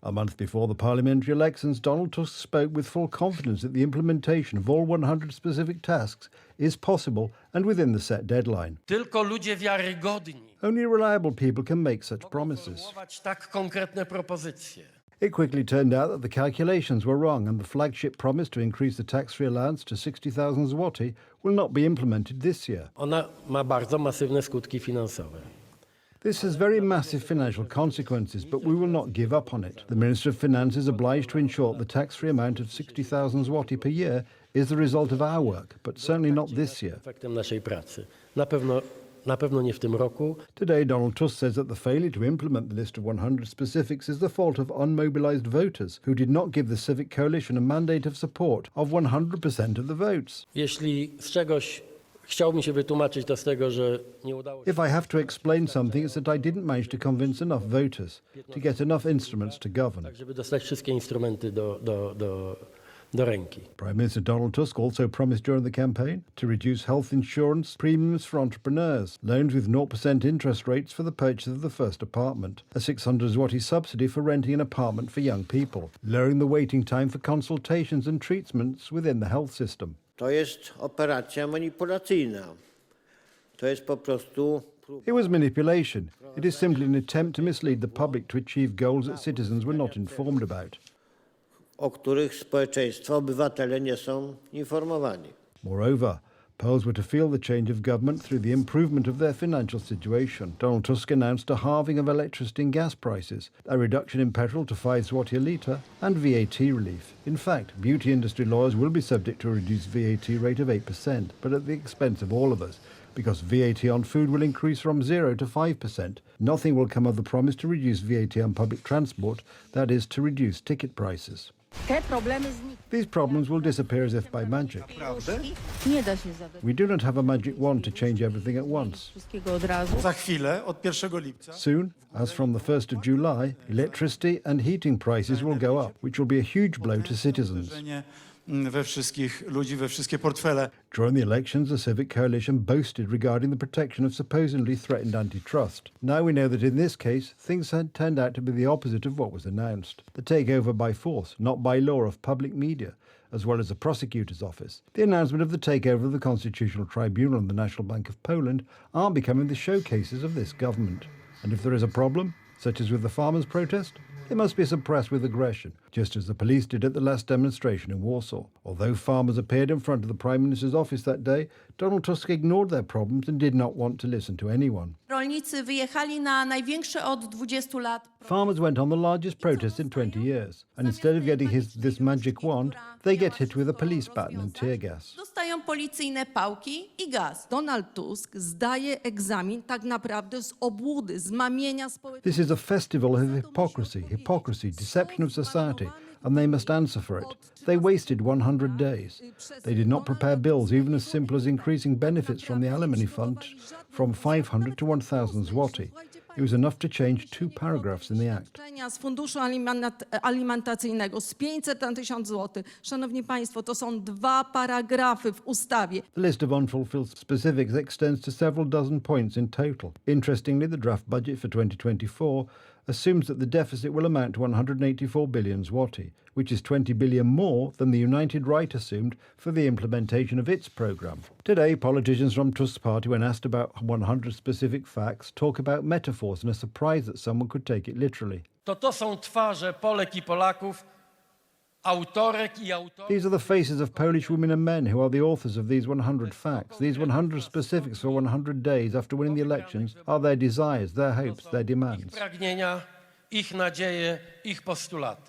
A month before the parliamentary elections, Donald Tusk spoke with full confidence that the implementation of all 100 specific tasks is possible and within the set deadline. Tylko ludzie wiarygodni Only reliable people can make such promises. formułować tak konkretne propozycje. It quickly turned out that the calculations were wrong and the flagship promise to increase the tax-free allowance to 60,000 zloty will not be implemented this year. Ona ma bardzo masywne skutki finansowe. This has very massive financial consequences, but we will not give up on it. The Minister of Finance is obliged to ensure the tax-free amount of 60,000 zloty per year is the result of our work, but certainly not this year. Efektem naszej pracy. Na pewno nie w tym roku. Today, Donald Tusk says that the failure to implement the list of 100 specifics is the fault of unmobilised voters who did not give the Civic Coalition a mandate of support of 100% of the votes. Jeśli z czegoś chciałbym się wytłumaczyć, to z tego, że nie udało się. If I have to explain something, it's that I didn't manage to convince enough voters to get enough instruments to govern. Tak, żeby dostać wszystkie instrumenty do ręki. Prime Minister Donald Tusk also promised during the campaign to reduce health insurance premiums for entrepreneurs, loans with 0% interest rates for the purchase of the first apartment, a 600 zloty subsidy for renting an apartment for young people, lowering the waiting time for consultations and treatments within the health system. To jest operacja manipulacyjna. To jest po prostu It was manipulation. It is simply an attempt to mislead the public to achieve goals that citizens were not informed about. o których społeczeństwo, obywatele nie są informowani. Moreover, Poles were to feel the change of government through the improvement of their financial situation. Donald Tusk announced a halving of electricity and gas prices, a reduction in petrol to 5 zloty a litre, and VAT relief. In fact, beauty industry lawyers will be subject to a reduced VAT rate of 8%, but at the expense of all of us, because VAT on food will increase from 0 to 5%. Nothing will come of the promise to reduce VAT on public transport, that is, to reduce ticket prices. These problems will disappear as if by magic. We do not have a magic wand to change everything at once. Za chwilę, od 1 lipca, Soon, as from the 1st of July, electricity and heating prices will go up, which will be a huge blow to citizens. uderzenie we wszystkich ludzi, we wszystkie portfele. During the elections, the Civic Coalition boasted regarding the protection of supposedly threatened antitrust. Now we know that in this case, things had turned out to be the opposite of what was announced. The takeover by force, not by law, of public media, as well as the prosecutor's office. The announcement of the takeover of the Constitutional Tribunal and the National Bank of Poland are becoming the showcases of this government. And if there is a problem, such as with the farmers' protest, it must be suppressed with aggression, just as the police did at the last demonstration in Warsaw. Although farmers appeared in front of the Prime Minister's office that day, Donald Tusk ignored their problems and did not want to listen to anyone. Rolnicy wyjechali na największy od 20 lat. Farmers went on the largest protest in 20 years, and instead of getting this magic wand, they get hit with a police baton and tear gas. Dostają policyjne pałki i gaz. Donald Tusk zdaje egzamin tak naprawdę z obłudy, z mamienia społeczeństwa. This is a festival of hypocrisy, deception of society, and they must answer for it. They wasted 100 days. They did not prepare bills even as simple as increasing benefits from the alimony fund from 500 to 1,000 zloty. It was enough to change 2 paragraphs in the act. Z funduszu alimentacyjnego z 500 na 1000 zł. Szanowni Państwo, to są 2 paragrafy w ustawie. The list of unfulfilled specifics extends to several dozen points in total. Interestingly, the draft budget for 2024 assumes that the deficit will amount to 184 billion zloty, which is 20 billion more than the United Right assumed for the implementation of its programme. Today, politicians from Tusk's party, when asked about 100 specific facts, talk about metaphors and are surprised that someone could take it literally. To są twarze Polek i Polaków, autorek i autorów. These are the faces of Polish women and men who are the authors of these 100 facts. These 100 specifics for 100 days after winning the elections are their desires, their hopes, their demands. Ich pragnienia, ich nadzieje, ich postulaty.